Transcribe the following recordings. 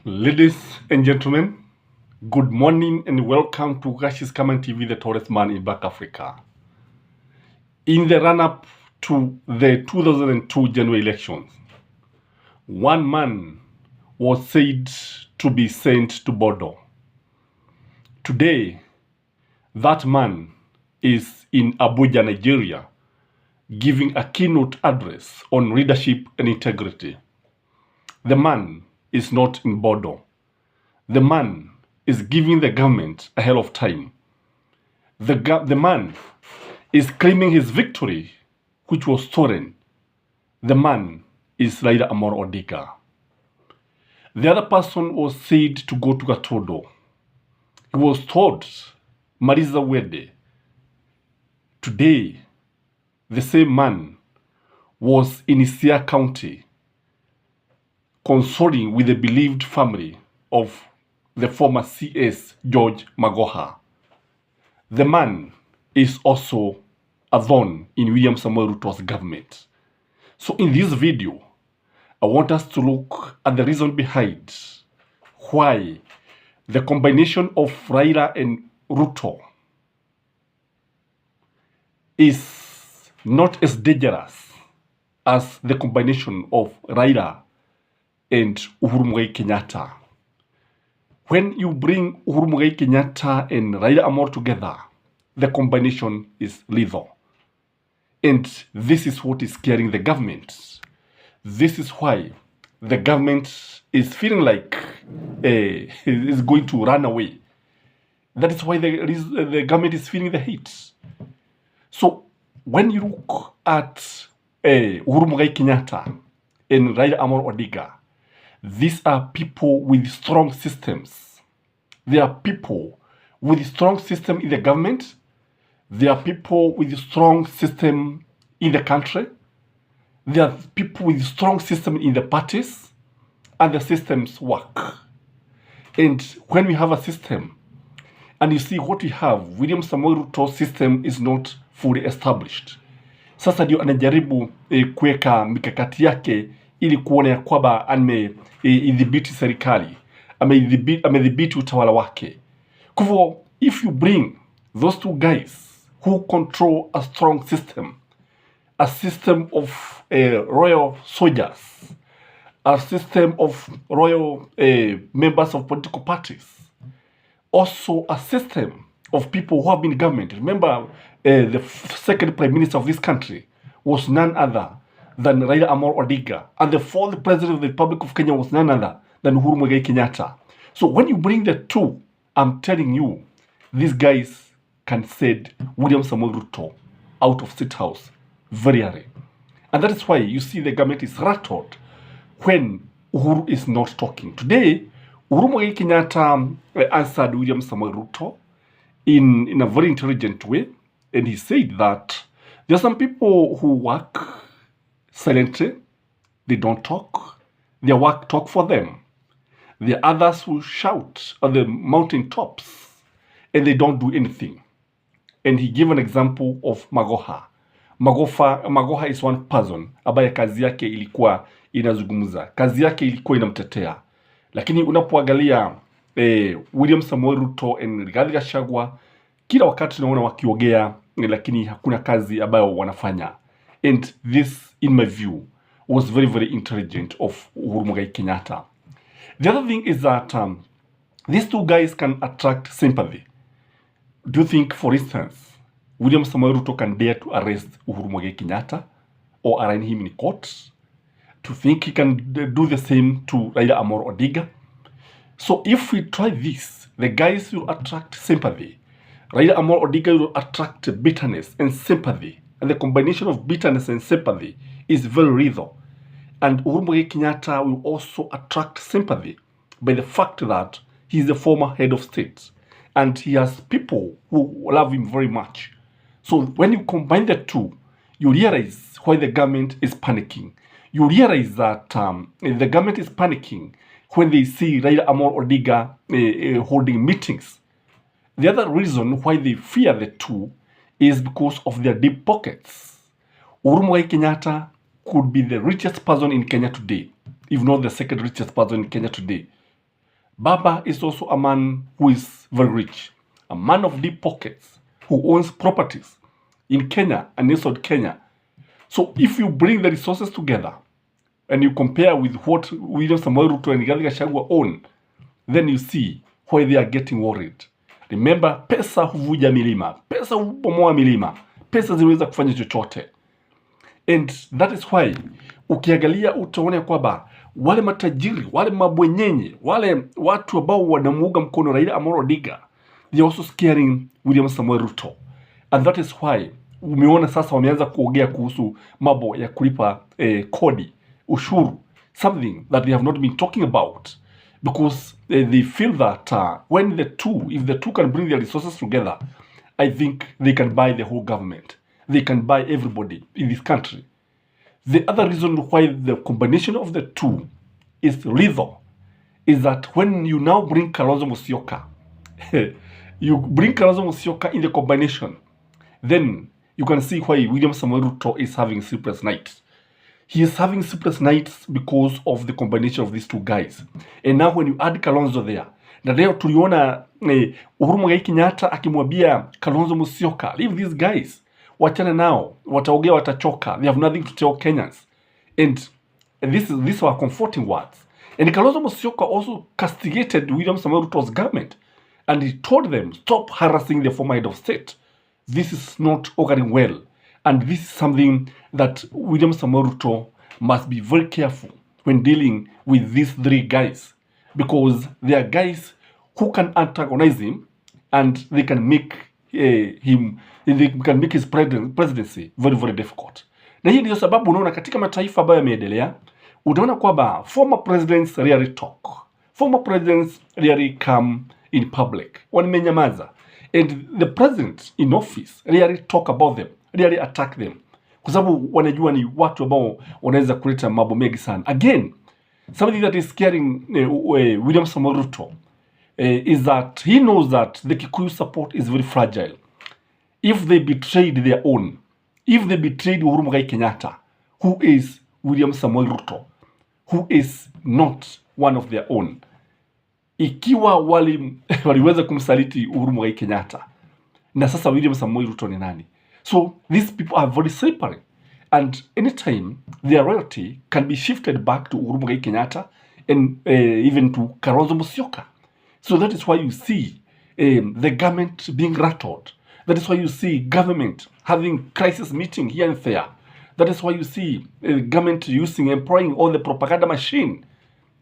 Ladies and gentlemen, good morning and welcome to Skyman TV, the tallest man in Black Africa. In the run-up to the 2002 general elections, one man was said to be sent to Bordeaux. Today, that man is in Abuja, Nigeria, giving a keynote address on leadership and integrity. The man is not in Bordeaux. The man is giving the government a hell of time. The man is claiming his victory, which was stolen. The man is Raila Amolo Odinga. The other person was said to go to Gatodo. He was told, Mariza Wede. Today, the same man was in Isia County, consoling with the beloved family of the former CS George Magoha. The man is also a thorn in William Samoei Ruto's government. So in this video, I want us to look at the reason behind why the combination of Raila and Ruto is not as dangerous as the combination of Raila and Uhuru Muigai Kenyatta. When you bring Uhuru Muigai Kenyatta and Raila Amolo together, the combination is lethal. And this is what is scaring the government. This is why the government is feeling like is going to run away. That is why the government is feeling the heat. So when you look at Uhuru Muigai Kenyatta and Raila Amolo Odinga, these are people with strong systems. They are people with strong system in the government. They are people with strong system in the country. They are people with strong system in the parties, and the systems work. And when we have a system, and you see what we have, William Samoei Ruto's system is not fully established. Sasa ndio anajaribu kuweka mikakati yake ili kuona ya kwamba ameidhibiti serikali, amedhibiti utawala wake. Kwa hivyo, if you bring those two guys who control a strong system, a system of royal soldiers, a system of royal members of political parties, also a system of people who have been in government. Remember, the second prime minister of this country was none other than Raila Amolo Odinga, and the fourth president of the Republic of Kenya was none other than Uhuru Muigai Kenyatta. So when you bring the two, I'm telling you, these guys can send William Samoei Ruto out of State House very early. And that is why you see the government is rattled when Uhuru is not talking. Today, Uhuru Muigai Kenyatta answered William Samoei Ruto in a very intelligent way, and he said that there are some people who work silently, they don't talk, their work talk for them. There are others who shout at the mountain tops and they don't do anything. And he gave an example of magoha. Magoha is one person ambaye kazi yake ilikuwa inazungumza, kazi yake ilikuwa inamtetea. Lakini unapoangalia William Samoei Ruto and Rigathi Gachagua, kila wakati tunaona wakiongea, lakini hakuna kazi ambayo wanafanya. And this, in my view, was very, very intelligent of Uhuru Muigai Kenyatta. The other thing is that these two guys can attract sympathy. Do you think, for instance, William Samoei Ruto can dare to arrest Uhuru Muigai Kenyatta or arraign him in court? To think he can do the same to Raila Amolo Odinga? So if we try this, the guys will attract sympathy. Raila Amolo Odinga will attract bitterness and sympathy. And the combination of bitterness and sympathy is very lethal. And Uhuru Muigai Kenyatta will also attract sympathy by the fact that he is the former head of state. And he has people who love him very much. So when you combine the two, you realize why the government is panicking. You realize that the government is panicking when they see Raila Amolo Odinga holding meetings. The other reason why they fear the two is because of their deep pockets. Uhuru Muigai Kenyatta could be the richest person in Kenya today, if not the second richest person in Kenya today, Baba is also a man who is very rich, a man of deep pockets, who owns properties in Kenya and inside Kenya. So if you bring the resources together and you compare with what William Samoei Ruto and Rigathi Gachagua own, then you see why they are getting worried. Remember, pesa huvuja milima, pesa hubomoa milima, pesa zinaweza kufanya chochote. And that is why ukiangalia utaona kwamba wale matajiri, wale mabwenyenye, wale watu ambao wanamuunga mkono Raila Amolo Odinga, they are also scaring William Samoei Ruto. And that is why umeona sasa wameanza kuongea kuhusu mambo ya kulipa kodi, ushuru, something that they have not been talking about, because they feel that when if the two can bring their resources together, I think they can buy the whole government. They can buy everybody in this country. The other reason why the combination of the two is lethal is that when you now bring Kalonzo Musyoka, you bring Kalonzo Musyoka in the combination, then you can see why William Samoei Ruto is having sleepless nights. He is having sleepless nights because of the combination of these two guys. And now when you add Kalonzo there, na leo tuliona Uhuru Muigai Kenyatta akimwambia Kalonzo Musyoka, leave these guys, wachana nao, wataongea watachoka, they have nothing to tell Kenyans. And these were comforting words. And Kalonzo Musyoka also castigated William Samoei Ruto's government, and he told them, stop harassing the former head of state. This is not occurring well. And this is something that William Samoei Ruto must be very careful when dealing with these three guys, because they are guys who can antagonize him, and they can make his presidency very, very difficult. Na hii ndio sababu unaona katika mataifa ambayo yameendelea, unaona kwamba former presidents rarely talk. Former presidents rarely come in public. Wamenyamaza. And the president in office rarely talk about them, rarely attack them, kwa sababu wanajua ni watu ambao wanaweza kuleta mambo mengi sana. Again, something that is scaring William Samoei Ruto is that he knows that the Kikuyu support is very fragile. If they betrayed their own, if they betrayed Uhuru Muigai Kenyatta, who is William Samoei Ruto, who is not one of their own, ikiwa waliweza kumsaliti Uhuru Muigai Kenyatta, na sasa William Samoei Ruto ni nani? So these people are very slippery, and anytime their loyalty can be shifted back to Uhuru Muigai Kenyatta and even to Kalonzo Musyoka. So that is why you see the government being rattled. That is why you see government having crisis meeting here and there. That is why you see government employing all the propaganda machine.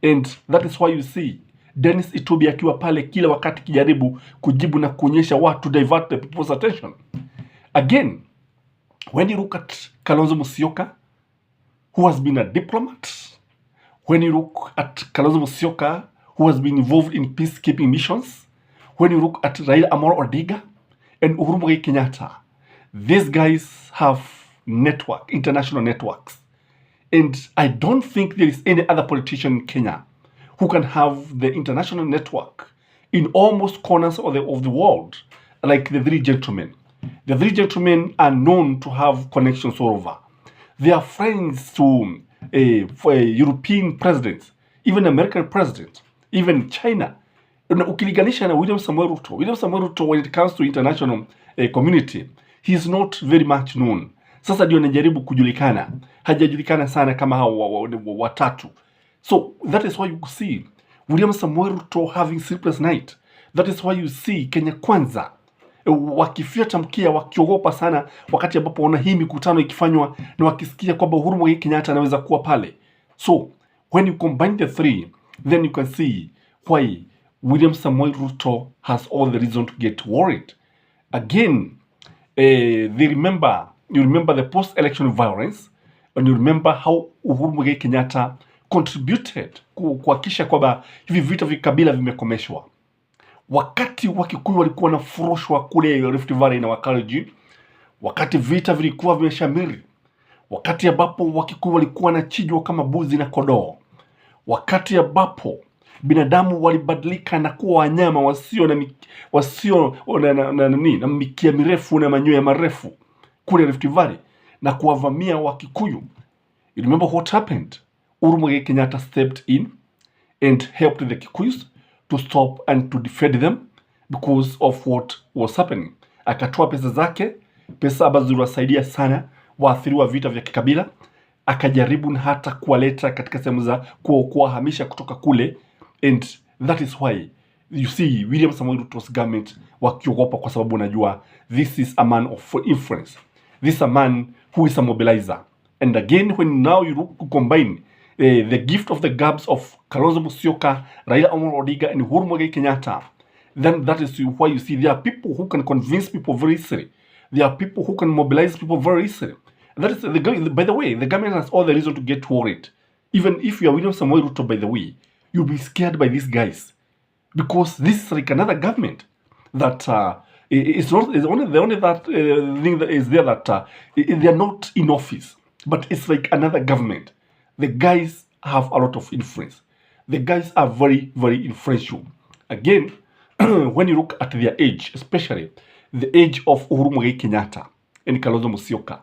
And that is why you see Dennis Itubi akiwa pale kila wakati kijaribu kujibu na kuonyesha watu, divert the people's attention. Again, when you look at Kalonzo Musyoka, who has been a diplomat, when you look at Kalonzo Musyoka, who has been involved in peacekeeping missions, when you look at Raila Amolo Odinga and Uhuru Muigai Kenyatta, these guys have international networks. And I don't think there is any other politician in Kenya who can have the international network in almost corners of the world, like the three gentlemen. The three gentlemen are known to have connections all over. They are friends to European presidents, even American president, even China. Ukiliganisha na William Samoei Ruto. William Samoei Ruto, when it comes to international community, he is not very much known. Sasa ndio anajaribu kujulikana. Hajajulikana sana kama hao watatu. So that is why you see William Samoei Ruto having sleepless night. That is why you see Kenya Kwanza wakifyata mkia, wakiogopa sana wakati ambapo wana hii mikutano ikifanywa na wakisikia kwamba Uhuru Muigai Kenyatta anaweza kuwa pale. So when you combine the three, then you can see why William Samoei Ruto has all the reason to get worried. Again, you remember the post-election violence, and you remember how Uhuru Muigai Kenyatta contributed kuhakikisha kwamba hivi vita vya kabila vimekomeshwa. Wakati Wakikuyu walikuwa na furushwa kule Rift Valley na Wakalenjin, wakati vita vilikuwa vimeshamiri, wakati ambapo Wakikuyu walikuwa na chinjwa kama buzi na kondoo, wakati ambapo binadamu walibadilika na kuwa wanyama wasio na mikia mirefu na manyoya marefu kule Rift Valley na kuwavamia Wakikuyu. You remember what happened? Uhuru Muigai Kenyatta stepped in and helped the Kikuyus to stop and to defend them because of what was happening. Akatoa pesa zake, pesa ambazo ziliwasaidia sana waathiriwa vita vya kikabila, akajaribu na hata kuwaleta katika sehemu za kuwahamisha kutoka kule, and that is why you see William Samoei Ruto's government wakiogopa, kwa sababu unajua this is a man of influence, this is a man who is a mobilizer. And again, when now you combine the gift of the gabs of Kalonzo Musyoka, Raila Amolo Odinga, and Uhuru Muigai Kenyatta, then that is why you see there are people who can convince people very easily. There are people who can mobilize people very easily. And that is by the way, the government has all the reason to get worried. Even if you are William Samoei Ruto, by the way, you'll be scared by these guys, because this is like another government that it's only that thing that is there, that they are not in office, but it's like another government. The guys have a lot of influence. The guys are very, very influential. Again, when you look at their age, especially the age of Uhuru Muigai Kenyatta and Kalonzo Musyoka,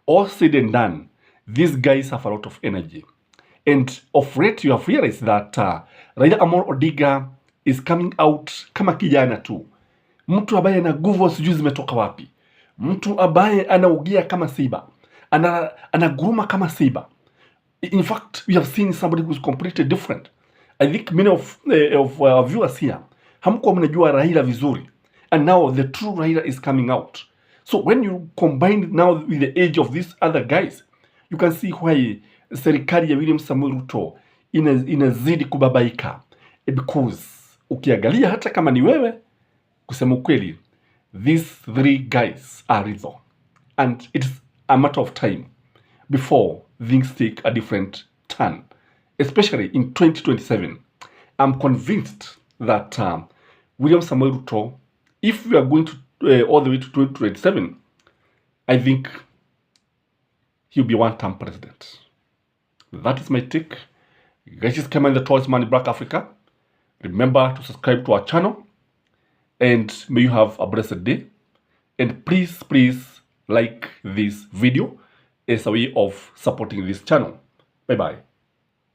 all said and done, these guys have a lot of energy. And of late, you have realized that Raila Amolo Odinga is coming out kama kijana tu. Mtu ambaye ana nguvu sijui zimetoka wapi. Mtu ambaye anaongea kama simba. Anaguruma kama simba. In fact, we have seen somebody who is completely different. I think many of viewers here hamkuwa mnajua Raila vizuri. And now the true Raila is coming out. So when you combine now with the age of these other guys, you can see why serikali ya William Samoei Ruto inazidi kubabaika. Because ukiangalia hata kama ni wewe, kusema ukweli, these three guys are lethal. And it's a matter of time before things take a different turn. Especially in 2027. I'm convinced that William Samoei Ruto, if we are going to all the way to 2027, I think he'll be one-term president. That is my take. Guys, is Skyman, the tallest man in Black Africa. Remember to subscribe to our channel, and may you have a blessed day. And please, please like this video as a way of supporting this channel. Bye-bye.